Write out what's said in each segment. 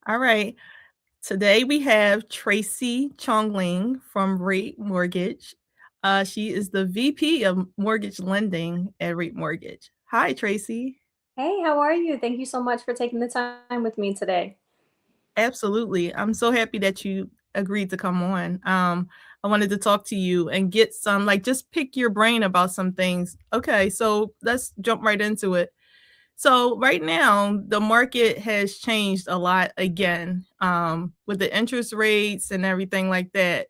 All right. Today we have Tracy Chongling from Rate Mortgage. She is the VP of Mortgage Lending at Rate Mortgage. Hi, Tracy. Hey, how are you? Thank you so much for taking the time with me today. Absolutely. I'm so happy that you agreed to come on. I wanted to talk to you and get some, like, just pick your brain about some things. Okay, so let's jump right into it. So right now, the market has changed a lot again, with the interest rates and everything like that.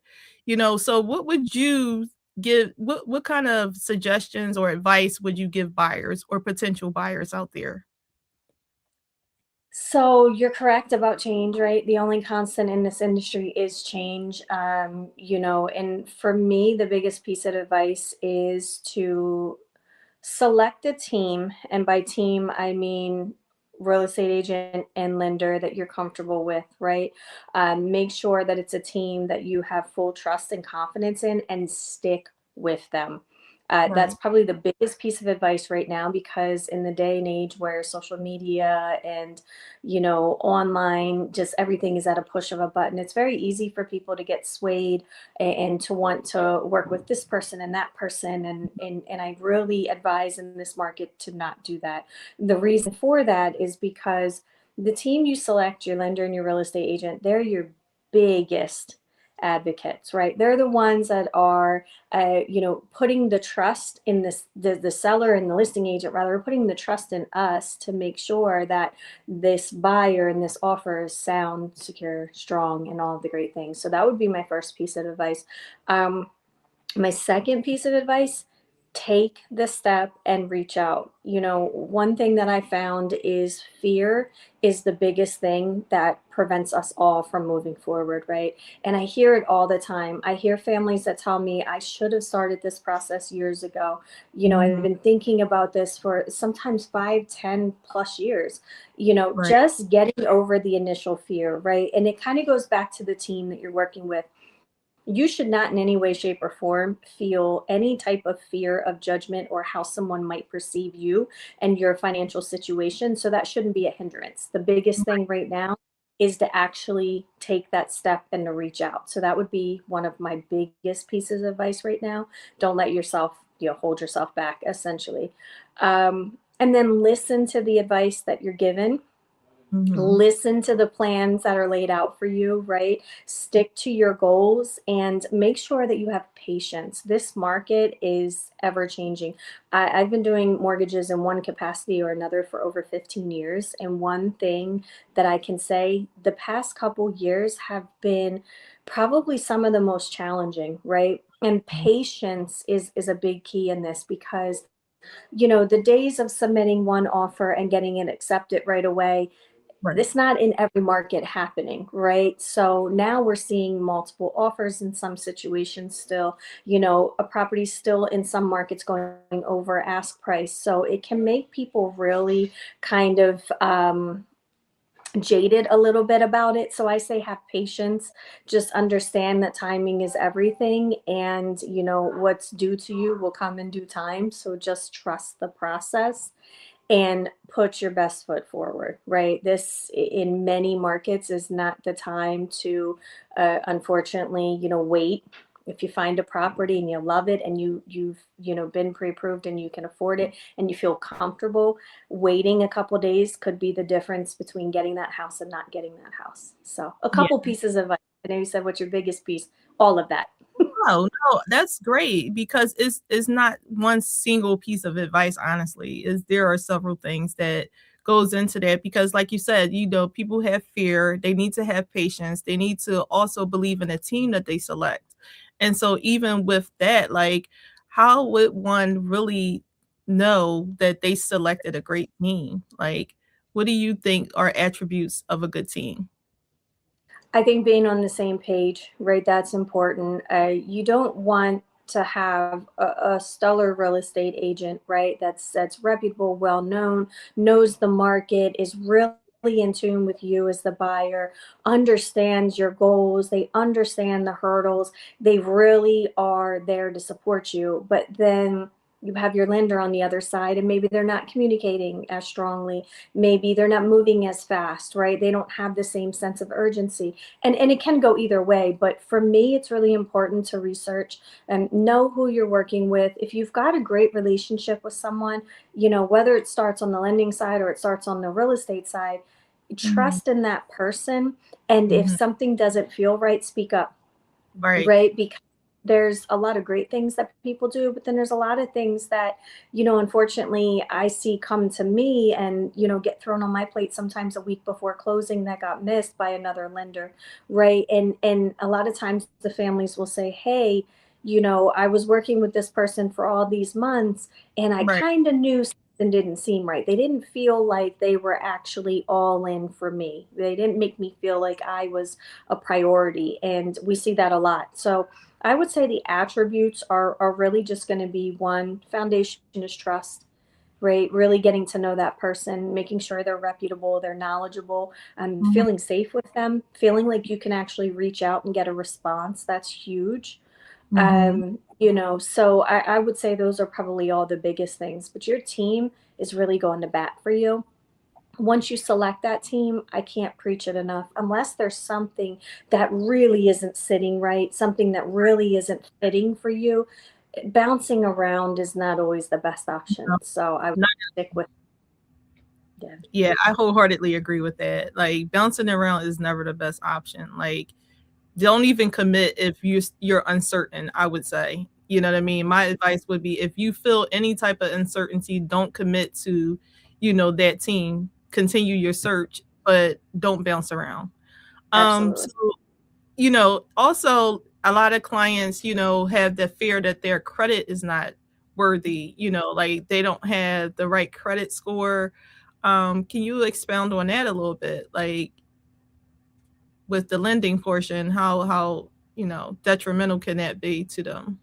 So what would you give? What kind of suggestions or advice would you give buyers or potential buyers out there? So you're correct about change, right? The only constant in this industry is change. And for me, the biggest piece of advice is to select a team, and by team, I mean real estate agent and lender that you're comfortable with, right? Make sure that it's a team that you have full trust and confidence in and stick with them. That's Right. probably the biggest piece of advice right now because in the day and age where social media and online, just everything is at a push of a button, it's very easy for people to get swayed and to want to work with this person and that person, and I really advise in this market to not do that. The reason for that is because the team you select, your lender and your real estate agent, they're your biggest advocates, right? They're the ones that are putting the trust in the seller and the listing agent, rather, putting the trust in us to make sure that this buyer and this offer is sound, secure, strong, and all of the great things. So that would be my first piece of advice. Um, my second piece of advice, take the step and reach out. One thing that I found is fear is the biggest thing that prevents us all from moving forward, right? And I hear it all the time. I hear families that tell me I should have started this process years ago. I've Mhm. been thinking about this for sometimes 5, 10 plus years. Right. Just getting over the initial fear, right? And it kind of goes back to the team that you're working with. You should not in any way, shape, or form feel any type of fear of judgment or how someone might perceive you and your financial situation. So that shouldn't be a hindrance. The biggest thing right now is to actually take that step and to reach out. So that would be one of my biggest pieces of advice right now. Don't let yourself, hold yourself back, essentially. And then listen to the advice that you're given. Mhm. Listen to the plans that are laid out for you, right? Stick to your goals and make sure that you have patience. This market is ever changing. I've been doing mortgages in one capacity or another for over 15 years. And one thing that I can say, the past couple years have been probably some of the most challenging, right? And patience is a big key in this because the days of submitting one offer and getting it accepted right away, Right. it's not in every market happening, right? So now we're seeing multiple offers in some situations still. A property still in some markets going over ask price. So it can make people really kind of jaded a little bit about it. So I say have patience. Just understand that timing is everything, and what's due to you will come in due time. So just trust the process and put your best foot forward, right? This in many markets is not the time to unfortunately, wait. If you find a property and you love it and you've been pre-approved and you can afford it and you feel comfortable, waiting a couple days could be the difference between getting that house and not getting that house. So a Yeah. couple pieces of advice. I know you said what's your biggest piece, all of that. No, no, that's great because it's not one single piece of advice, honestly. Is there are several things that goes into that because like you said, people have fear, they need to have patience, they need to also believe in the team that they select. And so even with that, like how would one really know that they selected a great team? Like what do you think are attributes of a good team? I think being on the same page, right? That's important. You don't want to have a stellar real estate agent, right? That's reputable, well known, knows the market, is really in tune with you as the buyer, understands your goals, they understand the hurdles, they really are there to support you. But then you have your lender on the other side, and maybe they're not communicating as strongly. Maybe they're not moving as fast, right? They don't have the same sense of urgency. And it can go either way. But for me, it's really important to research and know who you're working with. If you've got a great relationship with someone, whether it starts on the lending side or it starts on the real estate side, Mhm. trust in that person. And if Mhm. something doesn't feel right, speak up, Right. right? Because there's a lot of great things that people do, but then there's a lot of things that, unfortunately, I see come to me and, get thrown on my plate sometimes a week before closing that got missed by another lender, right? And a lot of times the families will say, hey, I was working with this person for all these months and I Right. kind of knew something didn't seem right. They didn't feel like they were actually all in for me. They didn't make me feel like I was a priority. And we see that a lot. So I would say the attributes are really just going to be, one, foundation is trust, right? Really getting to know that person, making sure they're reputable, they're knowledgeable, and Mhm. feeling safe with them, feeling like you can actually reach out and get a response. That's huge. Mhm. So I would say those are probably all the biggest things. But your team is really going to bat for you. Once you select that team, I can't preach it enough. Unless there's something that really isn't sitting right, something that really isn't fitting for you, bouncing around is not always the best option. So I would No, stick with, yeah, yeah, I wholeheartedly agree with that. Like bouncing around is never the best option. Like don't even commit if you're uncertain, I would say. You know what I mean? My advice would be if you feel any type of uncertainty, don't commit to, that team. Continue your search, but don't bounce around. So absolutely. also a lot of clients, have the fear that their credit is not worthy, like they don't have the right credit score. Can you expound on that a little bit? Like with the lending portion, how, detrimental can that be to them?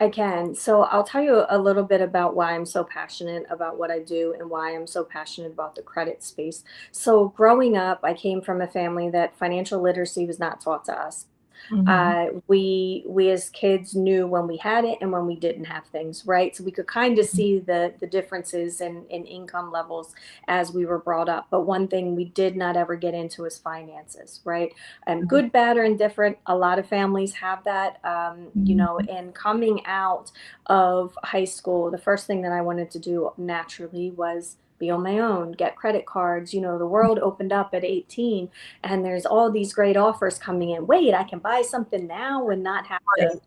I can. So I'll tell you a little bit about why I'm so passionate about what I do and why I'm so passionate about the credit space. So growing up, I came from a family that financial literacy was not taught to us. Mhm. We as kids knew when we had it and when we didn't have things, right? So we could kind of Mhm. see the differences in income levels as we were brought up. But one thing we did not ever get into is finances, right? And Mhm. good, bad, or indifferent. A lot of families have that. Mhm. And coming out of high school, the first thing that I wanted to do naturally was be on my own, get credit cards. The world opened up at 18 and there's all these great offers coming in. Wait, I can buy something now and Right,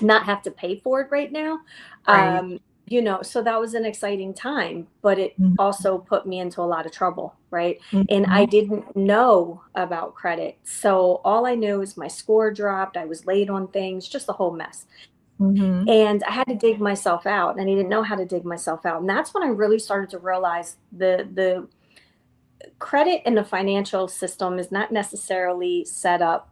not have to pay for it right now. right. So that was an exciting time, but it Mhm. also put me into a lot of trouble, right? And I Mhm. didn't know about credit. So all I knew is my score dropped, I was late on things, just a whole mess. Mhm. And I had to dig myself out, and I didn't know how to dig myself out. And that's when I really started to realize the credit in the financial system is not necessarily set up.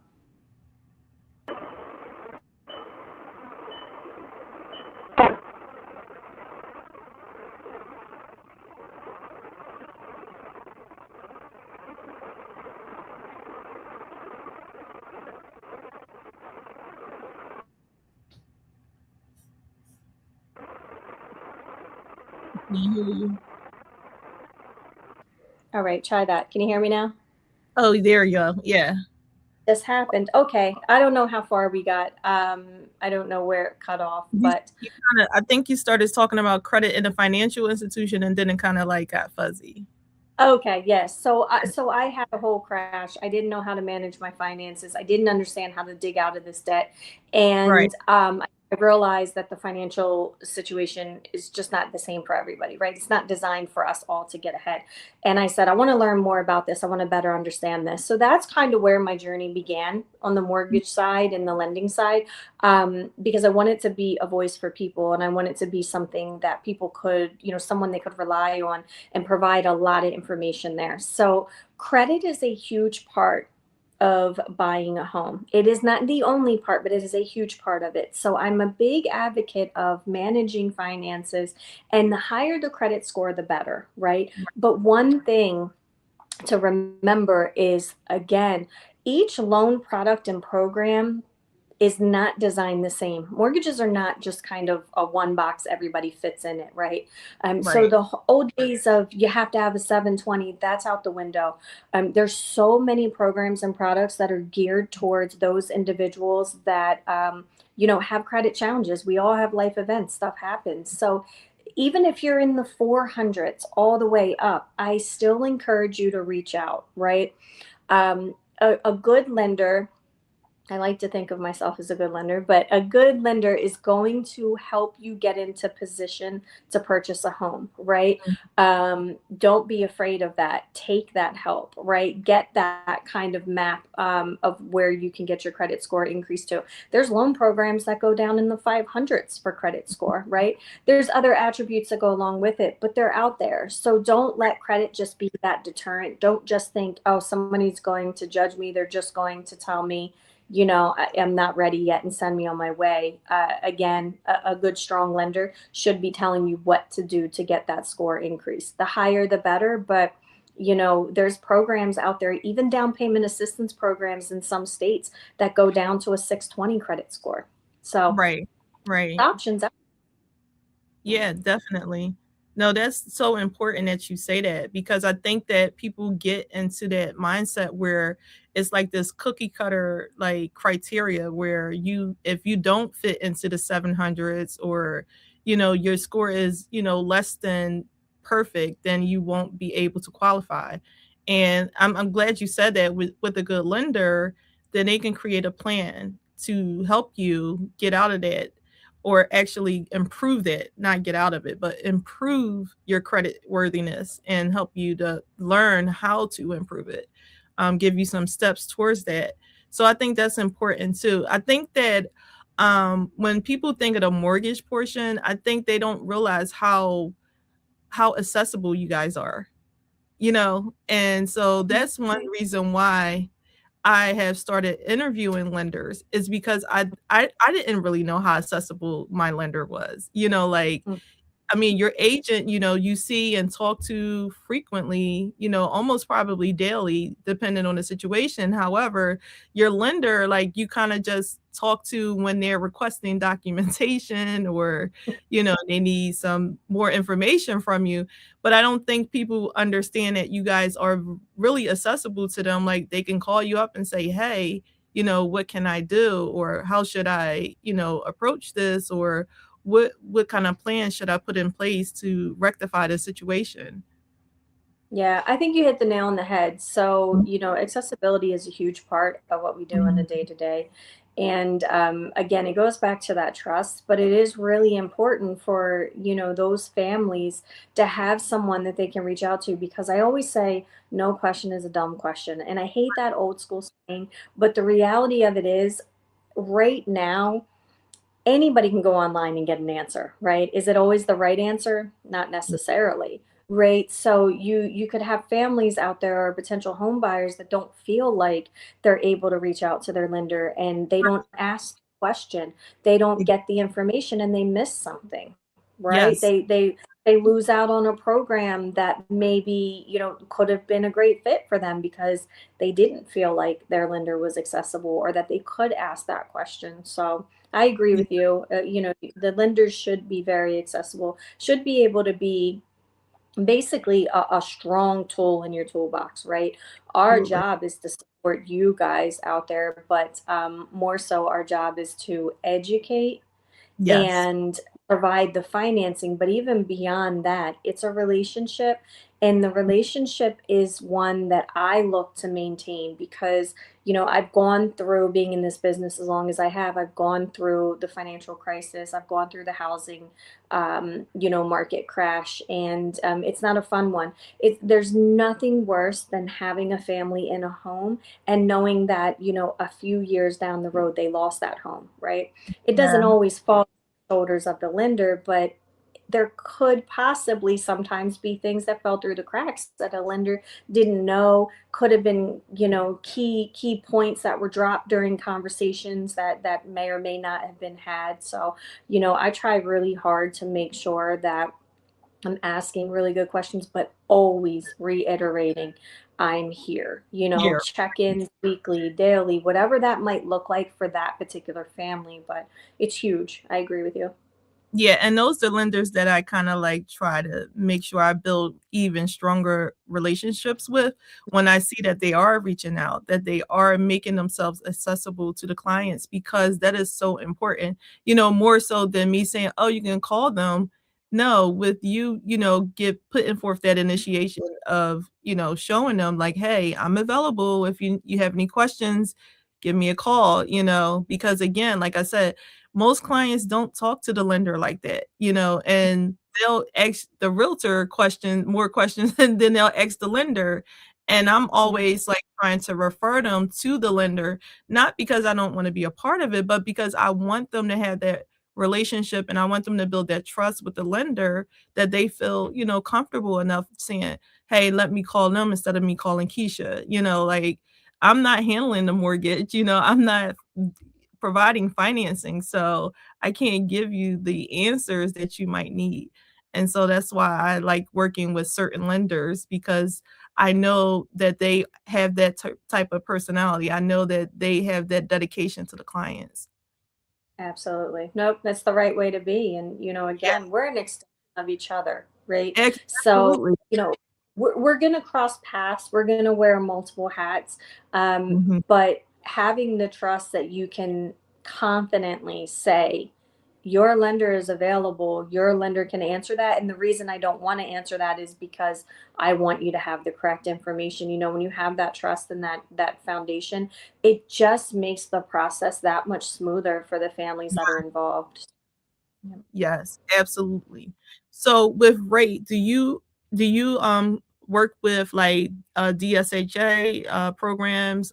Can you hear you? All right, try that. Can you hear me now? Oh, there you go. Yeah. This happened. Okay. I don't know how far we got. I don't know where it cut off, You but you kinda I think you started talking about credit in a financial institution and then it kinda, like, got fuzzy. okay, yes. So I had a whole crash. I didn't know how to manage my finances. I didn't understand how to dig out of this debt, Right. and I realized that the financial situation is just not the same for everybody, right? It's not designed for us all to get ahead. And I said, I want to learn more about this. I want to better understand this. So that's kind of where my journey began on the mortgage side and the lending side, because I wanted to be a voice for people, and I wanted to be something that people could, someone they could rely on and provide a lot of information there. So, credit is a huge part of buying a home. It is not the only part, but it is a huge part of it. So, I'm a big advocate of managing finances, and the higher the credit score, the better, right? But one thing to remember is, again, each loan product and program is not designed the same. Mortgages are not just kind of a one box, everybody fits in it, right? So Right. the old days of you have to have a 720, that's out the window. There's so many programs and products that are geared towards those individuals that, have credit challenges. We all have life events, stuff happens. So even if you're in the 400s all the way up, I still encourage you to reach out, right? A good lender, I like to think of myself as a good lender, but a good lender is going to help you get into position to purchase a home, right? Don't be afraid of that. Take that help, right? Get that kind of map of where you can get your credit score increased to. There's loan programs that go down in the 500s for credit score, right? There's other attributes that go along with it, but they're out there. So don't let credit just be that deterrent. Don't just think, oh, somebody's going to judge me. They're just going to tell me, I am not ready yet and send me on my way. Again, a good, strong lender should be telling you what to do to get that score increased. The higher, the better. But, there's programs out there, even down payment assistance programs in some states that go down to a 620 credit score. So Right. Right. options out. Yeah, definitely. No, that's so important that you say that because I think that people get into that mindset where it's like this cookie cutter like criteria where you if you don't fit into the 700s or your score is, less than perfect, then you won't be able to qualify. And I'm glad you said that with a good lender, then they can create a plan to help you get out of that or actually improve that, not get out of it, but improve your credit worthiness and help you to learn how to improve it, give you some steps towards that. So I think that's important too. I think that when people think of the mortgage portion, I think they don't realize how accessible you guys are, and so that's one reason why I have started interviewing lenders is because I didn't really know how accessible my lender was. Like Mm. I mean, your agent, you see and talk to frequently, almost probably daily, depending on the situation. However, your lender, like you kind of just talk to when they're requesting documentation or, they need some more information from you. But I don't think people understand that you guys are really accessible to them. Like they can call you up and say, hey, what can I do? Or how should I, approach this? Or what kind of plan should I put in place to rectify the situation? Yeah, I think you hit the nail on the head. So, accessibility is a huge part of what we do in the Mhm. day to day. And again, it goes back to that trust, but it is really important for, those families to have someone that they can reach out to because I always say, no question is a dumb question. And I hate that old school saying, but the reality of it is, right now, anybody can go online and get an answer, right? Is it always the right answer? Not necessarily, right? So you could have families out there or potential home buyers that don't feel like they're able to reach out to their lender and they don't ask the question. They don't get the information and they miss something, right? Yes. They lose out on a program that maybe, could have been a great fit for them because they didn't feel like their lender was accessible or that they could ask that question. So I agree Yeah, with you. The lenders should be very accessible, should be able to be basically a strong tool in your toolbox, right? Our absolutely. job is to support you guys out there, but more so, our job is to educate Yes. and provide the financing. But even beyond that, it's a relationship. And the relationship is one that I look to maintain because, I've gone through being in this business as long as I have. I've gone through the financial crisis. I've gone through the housing, market crash. And it's not a fun one. There's nothing worse than having a family in a home and knowing that, a few years down the road, they lost that home, right? It doesn't Yeah. always fall shoulders of the lender, but there could possibly sometimes be things that fell through the cracks that a lender didn't know, could have been, key points that were dropped during conversations that may or may not have been had. So, I try really hard to make sure that I'm asking really good questions, but always reiterating, I'm here. Here. Check-ins weekly, daily, whatever that might look like for that particular family, but it's huge. I agree with you. Yeah, and those are lenders that I kinda, like, try to make sure I build even stronger relationships with when I see that they are reaching out, that they are making themselves accessible to the clients because that is so important, more so than me saying, "Oh, you can call them." No, with you, get putting forth that initiation of, showing them like, "Hey, I'm available if you have any questions, give me a call," because again, like I said, most clients don't talk to the lender like that, and they'll ask the realtor more questions than they'll ask the lender, and I'm Yeah, always, like, trying to refer them to the lender, not because I don't wanna be a part of it, but because I want them to have that relationship, and I want them to build that trust with the lender that they feel, comfortable enough saying, "Hey, let me call them instead of me calling Keisha," like, I'm not handling the mortgage, I'm not providing financing, so I can't give you the answers that you might need. And so that's why I like working with certain lenders because I know that they have that type of personality. I know that they have that dedication to the clients. absolutely. Nope, that's the right way to be. And, Yeah, again, we're an extension of each other, right? So, absolutely. we're going to cross paths, we're going to wear multiple hats. Mhm. But having the trust that you can confidently say, your lender is available, your lender can answer that. And the reason I don't want to answer that is because I want you to have the correct information. When you have that trust and that foundation, it just makes the process that much smoother for the families that are involved. Yeah. Yes, absolutely. So with rate, do you work with, like, DSHA, programs?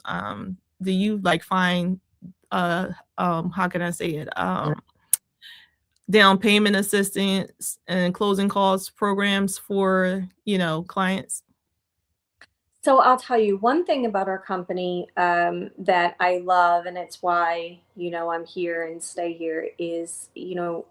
Do you, like, find, uh, how can I say it? Down payment assistance and closing costs programs for, clients? So I'll tell you one thing about our company, that I love, and it's why, I'm here and stay here, is,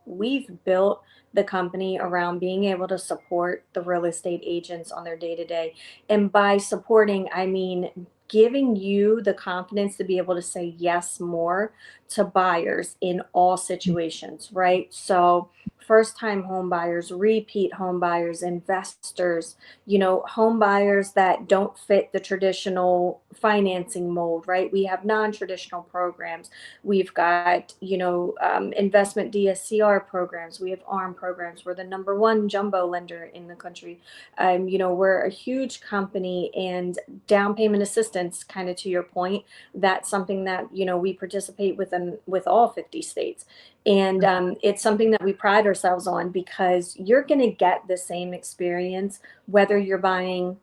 we've built the company around being able to support the real estate agents on their day to day. And by supporting, I mean giving you the confidence to be able to say yes more to buyers in all situations, right? So first time home buyers, repeat home buyers, investors, home buyers that don't fit the traditional financing mold, right? We have non-traditional programs. We've got, investment DSCR programs. We have ARM programs. We're the number one jumbo lender in the country. We're a huge company, and down payment assistance, kind of to your point, that's something that, we participate with all 50 states. And it's something that we pride ourselves on because you're going to get the same experience whether you're buying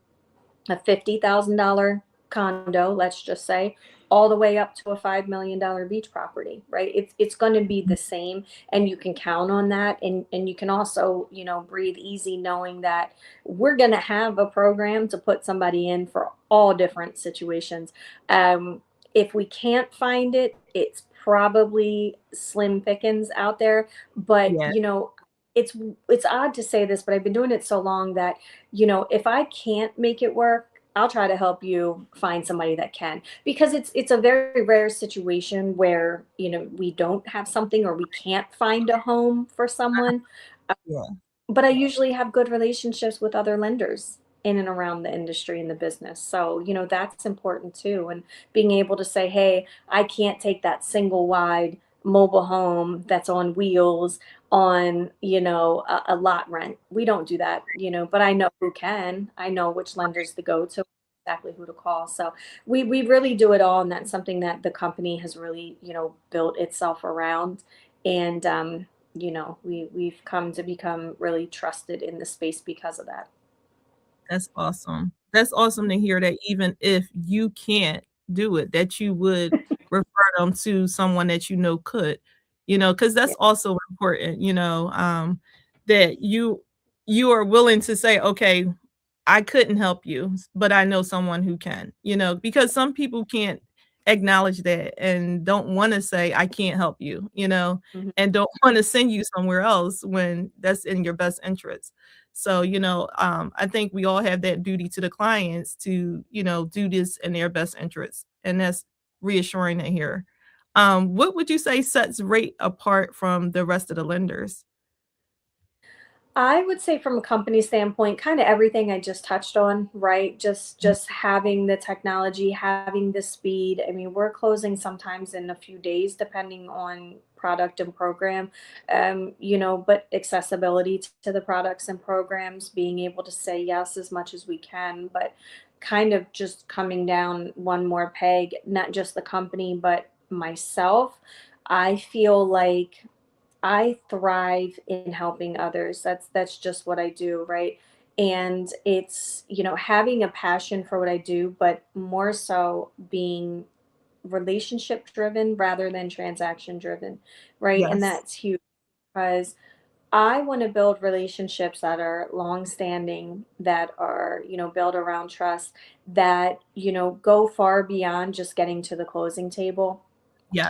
a $50,000 condo, let's just say, all the way up to a $5 million beach property, right? It's going to be the same, and you can count on that, and you can also, breathe easy knowing that we're going to have a program to put somebody in for all different situations. If we can't find it, it's probably slim pickings out there, but Yeah, it's it's odd to say this, but I've been doing it so long that if I can't make it work, I'll try to help you find somebody that can, because it's a very rare situation where, we don't have something or we can't find a home for someone. yeah. But I usually have good relationships with other lenders in and around the industry and the business. So, that's important too. And being able to say, hey, I can't take that single wide mobile home that's on wheels on, a lot rent. We don't do that, but I know who can. I know which lenders to go to, exactly who to call. So we really do it all. And that's something that the company has really, built itself around. And we've come to become really trusted in the space because of that. That's awesome. That's awesome to hear that even if you can't do it, that you would refer them to someone that could, because Yeah. that's also important, that you are willing to say, "Okay, I couldn't help you, but I know someone who can," because some people can't acknowledge that and don't wanna say, "I can't help you," Mhm. and don't wanna send you somewhere else when that's in your best interest. So, I think we all have that duty to the clients to, do this in their best interest. And that's reassuring to hear. What would you say sets rate apart from the rest of the lenders? I would say from a company standpoint, kind of everything I just touched on, right? Just having the technology, having the speed. I mean, we're closing sometimes in a few days depending on product and program. But accessibility to the products and programs, being able to say yes as much as we can, but kind of just coming down one more peg, not just the company, but myself. I feel like I thrive in helping others. That's just what I do, right? And it's, having a passion for what I do, but more so being relationship driven rather than transaction driven, right? And Yes. that's huge because I want to build relationships that are long standing, that are, built around trust, that, go far beyond just getting to the closing table.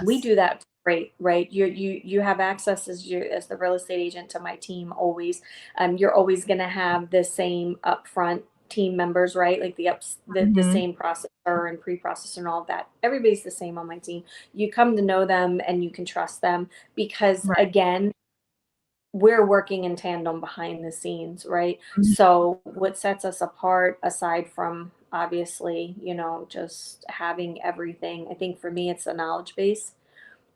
We Yes. do that great, right? You have access as the real estate agent to my team always. You're always gonna have the same upfront team members, right? Like the Mhm. same processor and pre-processor and all of that. Everybody's the same on my team. You come to know them and you can trust them because Right. again, we're working in tandem behind the scenes, right? Mhm. So what sets us apart aside from obviously, just having everything, I think for me it's the knowledge base.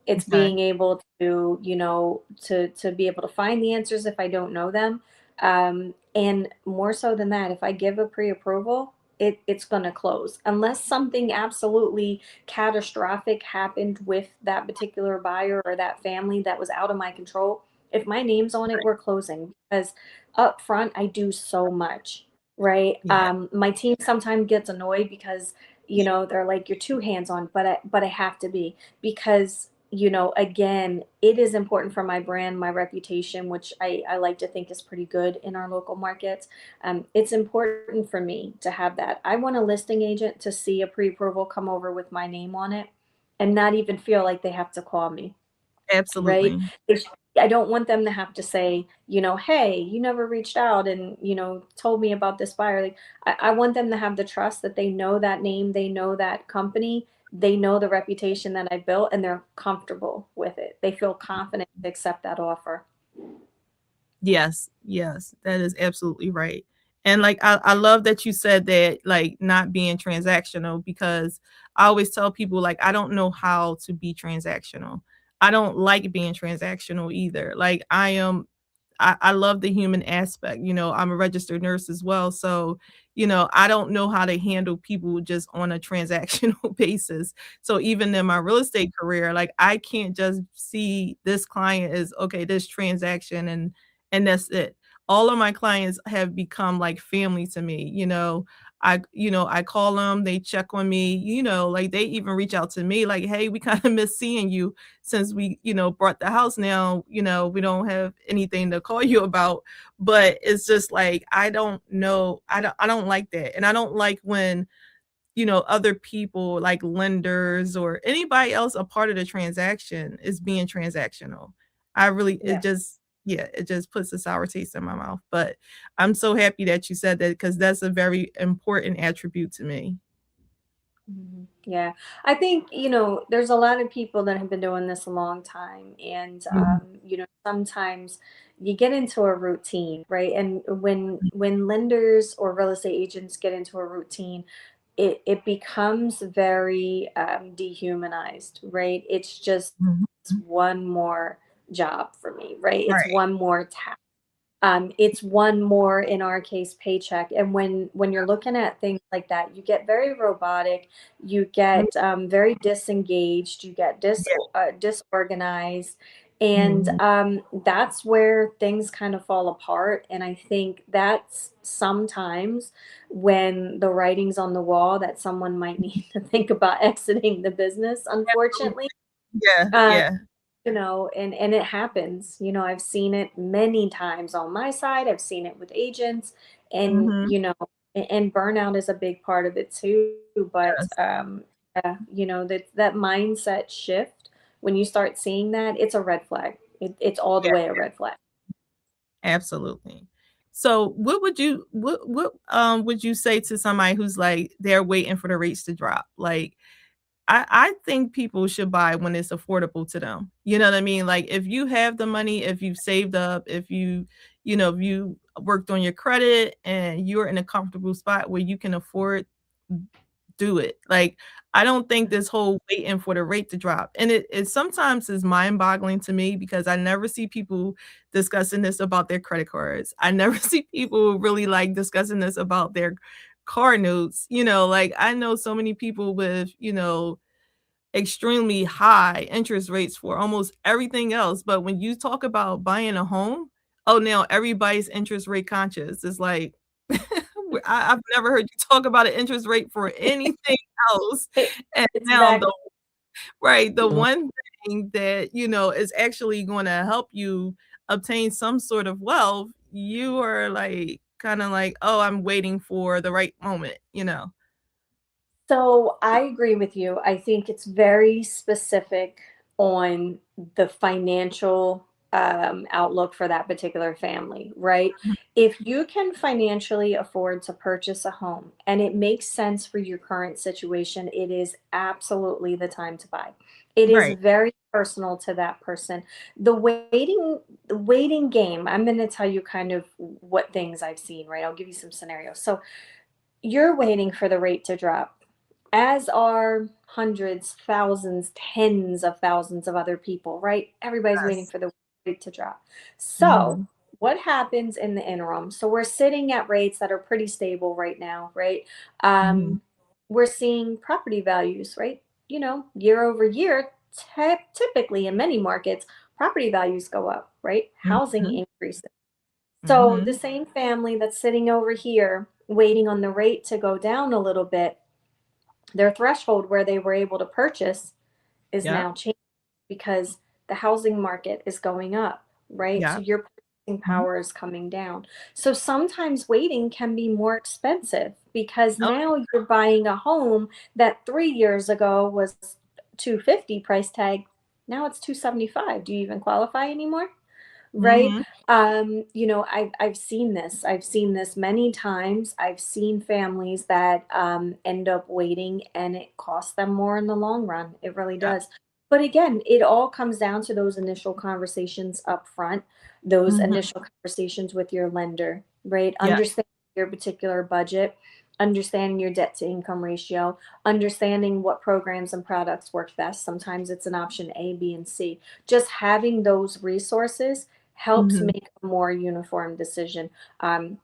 It's Okay. being able to, to be able to find the answers if I don't know them. And more so than that, if I give a pre-approval, it's going to close unless something absolutely catastrophic happened with that particular buyer or that family that was out of my control. If my name's on it, we're closing because up front I do so much, right? Yeah. My team sometimes gets annoyed because they're like you're too hands on, but I have to be because again, it is important for my brand, my reputation, which I like to think is pretty good in our local markets. It's important for me to have that. I want a listing agent to see a pre-approval come over with my name on it and not even feel like they have to call me, right? Absolutely. I don't want them to have to say, hey, you never reached out and, told me about this buyer. Like, I want them to have the trust that they know that name, they know that company, they know the reputation that I built, and they're comfortable with it. They feel confident to accept that offer. Yes, yes, that is absolutely right. And like I love that you said that like not being transactional because I always tell people like I don't know how to be transactional. I don't like being transactional either. Like I love the human aspect. I'm a registered nurse as well. So, I don't know how to handle people just on a transactional basis. So even in my real estate career, like I can't just see this client as okay, this transaction and that's it. All of my clients have become like family to me. I call them, they check on me, like they even reach out to me like, hey, we kind of miss seeing you since we, brought the house now, we don't have anything to call you about. But it's just like I don't know. I don't like that. And I don't like when, other people like lenders or anybody else a part of the transaction is being transactional. I really it Yeah. just yeah, it just puts a sour taste in my mouth. But I'm so happy that you said that because that's a very important attribute to me. Yeah, I think, there's a lot of people that have been doing this a long time. And, Mhm, sometimes you get into a routine, right? And when lenders or real estate agents get into a routine, it becomes very dehumanized, right? It's just mhm. one more job for me, right? It's Right. one more task. It's one more, in our case, paycheck. And when you're looking at things like that, you get very robotic, you Mhm. get very disengaged, you get Yeah. disorganized, and Mhm. that's where things kind of fall apart. And I think that's sometimes when the writing's on the wall that someone might need to think about exiting the business, Absolutely. unfortunately. Yeah, Um, yeah. and it happens. I've seen it many times on my side. I've seen it with agents, and Mhm. and burnout is a big part of it too. But Yes. yeah, that mindset shift, when you start seeing that, it's a red flag. It's all the Yeah, way a red flag. absolutely. So what would you say to somebody who's like they're waiting for the rates to drop? Like I think people should buy when it's affordable to them. You know what I mean? Like if you have the money, if you've saved up, if you worked on your credit and you're in a comfortable spot where you can afford, do it. Like I don't think this whole waiting for the rate to drop. And it sometimes is mind-boggling to me because I never see people discussing this about their credit cards. I never see people really like discussing this about their car notes. Like I know so many people with, extremely high interest rates for almost everything else, but when you talk about buying a home, oh, now everybody's interest rate conscious. It's like, I've never heard you talk about an interest rate for anything else, It, and it's now exactly. the one thing that, is actually gonna help you obtain some sort of wealth, you are, like, kinda like, "Oh, I'm waiting for the right moment," you know? So I agree with you. I think it's very specific on the financial outlook for that particular family, right? Mhm. If you can financially afford to purchase a home and it makes sense for your current situation, it is absolutely the time to buy. It is Right. very personal to that person. The waiting game, I'm going to tell you kind of what things I've seen, right? I'll give you some scenarios. So you're waiting for the rate to drop, as are hundreds, thousands, tens of thousands of other people, right? Everybody's waiting Yes. for the rate to drop. So, Mhm. what happens in the interim? So, we're sitting at rates that are pretty stable right now, right? Mhm. We're seeing property values, right? Year over year, typically in many markets, property values go up, right? Housing Mhm. increases. So the Mhm. same family that's sitting over here waiting on the rate to go down a little bit, their threshold where they were able to purchase is Yep. now changing because the housing market is going up, right? So Yep. your purchasing Mhm. power is coming down. So sometimes waiting can be more expensive because Oh, now you're buying a home that 3 years ago was 250 price tag. Now it's 275. Do you even qualify anymore? Right? mhm. I've seen this. I've seen this many times. I've seen families that end up waiting and it costs them more in the long run. It really Yep. does. But again, it all comes down to those initial conversations up front, those Mhm. initial conversations with your lender, right? Yeah. Understanding your particular budget, understanding your debt to income ratio, understanding what programs and products work best. Sometimes it's an option A, B, and C. Just having those resources helps Mhm. make a more uniform decision. Um,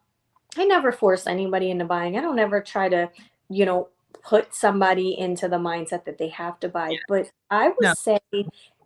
I never force anybody into buying. I don't ever try to, you know, put somebody into the mindset that they have to buy. But I would No. say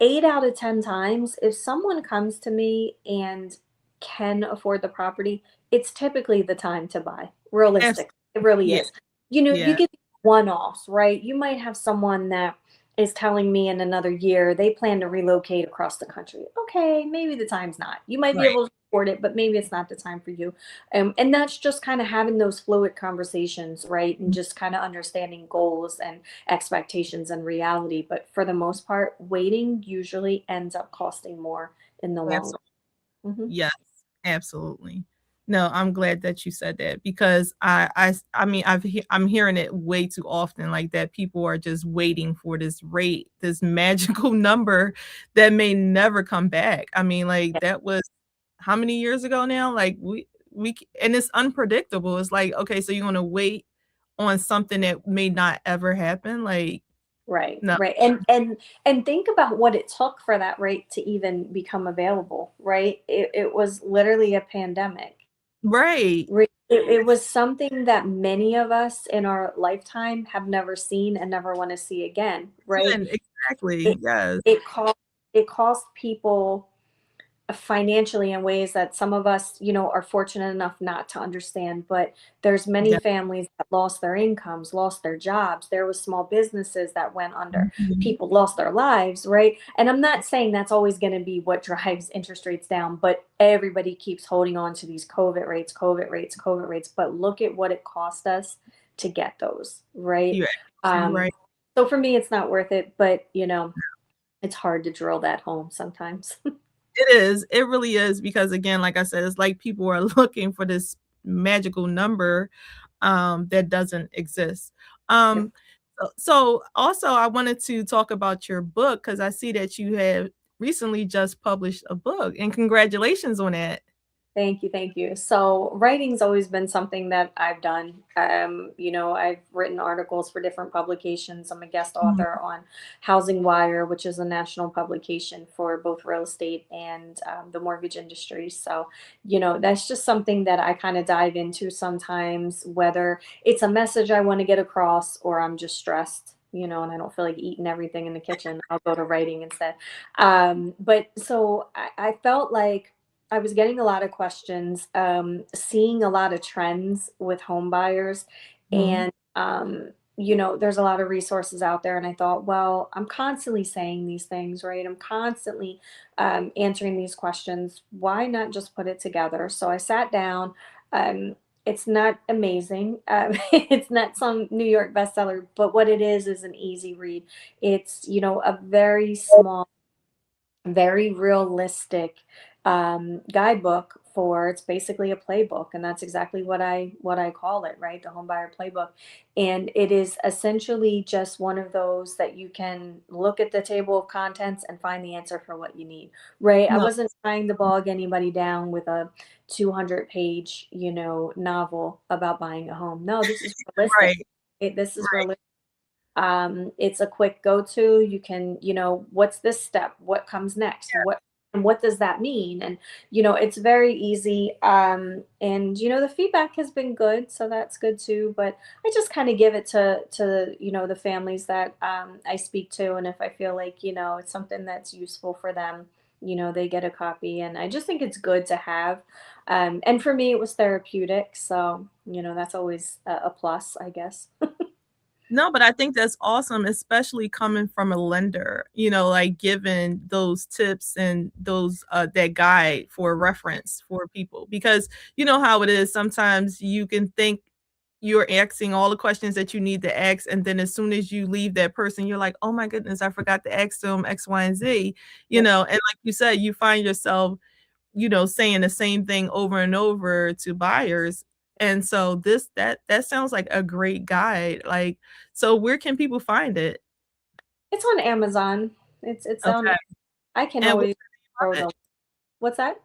8 out of 10 times, if someone comes to me and can afford the property, it's typically the time to buy. Abs Realistic. It really Yeah. is. You Yeah. get one-offs, right? You might have someone that is telling me in another year they plan to relocate across the country. Okay, maybe the time's not. You might be Right. able to afford it, but maybe it's not the time for you. And that's just kind of having those fluid conversations, right? And just kind of understanding goals and expectations and reality. But for the most part, waiting usually ends up costing more in the long Absolutely. run. Hmm. Yes, absolutely. No, I'm glad that you said that because I mean, I'm hearing it way too often like that people are just waiting for this rate, this magical number that may never come back. I mean, like, Yeah, that was how many years ago now? Like, and it's unpredictable. It's like, okay, so you're gonna wait on something that may not ever happen? Like, right, no. right. And think about what it took for that rate to even become available, right? It was literally a pandemic. Right. It was something that many of us in our lifetime have never seen and never want to see again, right? Exactly, It yes. it cost it cost people financially in ways that some of us, are fortunate enough not to understand. But there's many Yeah. families that lost their incomes, lost their jobs. There was small businesses that went under. Mhm. People lost their lives, right? And I'm not saying that's always going to be what drives interest rates down, but everybody keeps holding on to these COVID rates, COVID rates, COVID rates. But look at what it cost us to get those, right? You're absolutely Um, right. so for me, it's not worth it, but it's hard to drill that home sometimes. It is, it really is because again, like I said, it's like people are looking for this magical number, that doesn't exist. Yep. Um, so also I wanted to talk about your book because I see that you have recently just published a book, and congratulations on that. Thank you, thank you. So, writing's always been something that I've done. I've written articles for different publications. I'm a guest Mhm. author on Housing Wire, which is a national publication for both real estate and the mortgage industry. So, that's just something that I kind of dive into sometimes, whether it's a message I want to get across or I'm just stressed. And I don't feel like eating everything in the kitchen. I'll go to writing instead. But so I felt like I was getting a lot of questions, seeing a lot of trends with home buyers, Mhm. and there's a lot of resources out there. And I thought, well, I'm constantly saying these things, right? I'm constantly answering these questions. Why not just put it together? So I sat down. It's not amazing. It's not some New York bestseller, but what it is an easy read. It's a very small, very realistic guidebook for, it's basically a playbook, and that's exactly what I call it, right? The homebuyer playbook. And it is essentially just one of those that you can look at the table of contents and find the answer for what you need, right? I No, wasn't trying to bog anybody down with a 200-page novel about buying a home. No, this is realistic. right, This is right. realistic. It's a quick go-to. You can, what's this step? What comes next? What does that mean? And it's very easy. And the feedback has been good, so that's good too. But I just kind of give it to the families that I speak to, and if I feel like it's something that's useful for them, they get a copy, and I just think it's good to have. And for me, it was therapeutic, so that's always a plus, I guess. No, but I think that's awesome, especially coming from a lender, like giving those tips and those that guide for reference for people because you know how it is. Sometimes you can think you're asking all the questions that you need to ask, and then as soon as you leave that person, you're like, "Oh my goodness, I forgot to ask them X, Y, and Z." Yep. And like you said, you find yourself saying the same thing over and over to buyers. And so that sounds like a great guide. Like, so where can people find it? It's on Amazon. It's on. Okay. I can And what's always the throw name of the. it? What's that?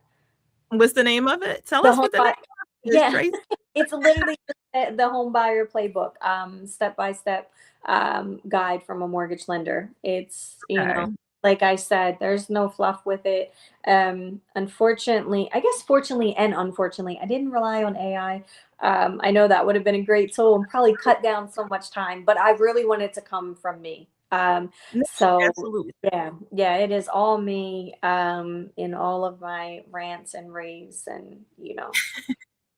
What's the name of it? Tell The us home what the name buy. of it is, Yeah, Tracy. it's literally the home buyer playbook, step by step guide from a mortgage lender. It's Okay. like I said, there's no fluff with it. Unfortunately, I guess fortunately and unfortunately, I didn't rely on AI. I know that would have been a great tool and probably cut down so much time, but I really want it to come from me. No, So absolutely. yeah, yeah, it is all me in all of my rants and raves, and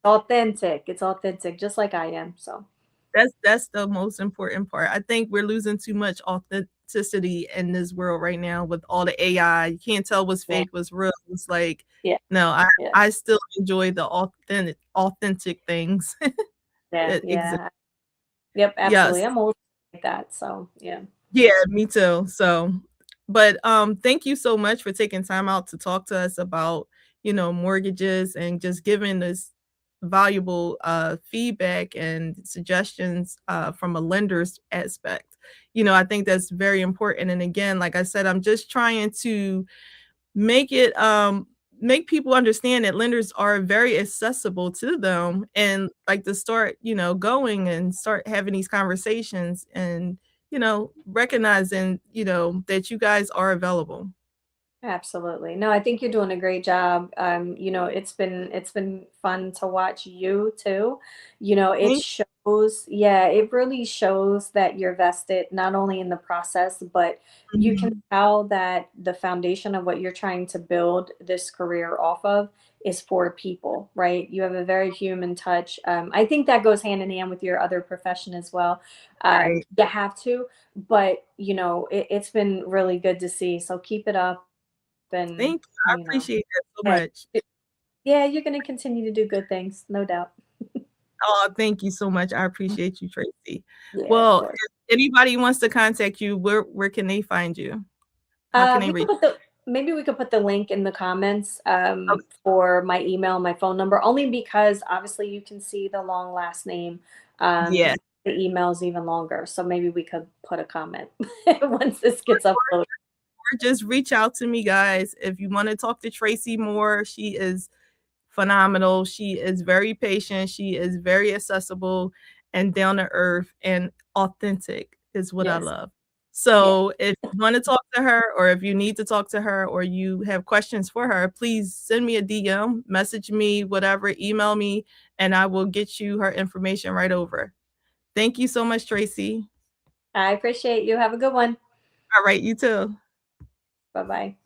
authentic. It's authentic, just like I am. So That's the most important part. I think we're losing too much authenticity in this world right now with all the AI. You can't tell what's yeah, fake, what's real. It's like, yeah, no, I yeah, I still enjoy the authentic things yeah, that exist. yeah. Yep, Yes. absolutely. I'm old like that. So yeah, Yeah, me too. So, but thank you so much for taking time out to talk to us about, mortgages and just giving us valuable feedback and suggestions from a lender's aspect. I think that's very important. And again, like I said, I'm just trying to make it make people understand that lenders are very accessible to them and like to start going and start having these conversations and recognizing that you guys are available. absolutely. No, I think you're doing a great job. It's been fun to watch you too. It Thank shows, yeah, it really shows that you're vested not only in the process, but you can Mhm. tell that the foundation of what you're trying to build this career off of is for people, right? You have a very human touch. I think that goes hand in hand with your other profession as well. Right. You have to, but it's been really good to see. So keep it up, and Thank you. I appreciate that so yeah, much. yeah, you're going to continue to do good things, no doubt. Oh, thank you so much. I appreciate you, Tracy. Yeah, of Well, course. if anybody wants to contact you, where can they find you? How can they You can reach? put Maybe we could put the link in the comments Okay. for my email, my phone number, only because obviously you can see the long last name. Yeah. The email's even longer. So maybe we could put a comment once this gets uploaded. Or just reach out to me, guys. If you want to talk to Tracy more, she is phenomenal. She is very patient. She is very accessible and down to earth and authentic is what I Yes. love. Yeah. So if you want to talk to her or if you need to talk to her or you have questions for her, please send me a DM, message me, whatever, email me, and I will get you her information right over. Thank you so much, Tracy. I appreciate you. Have a good one. All right, you too. Bye bye.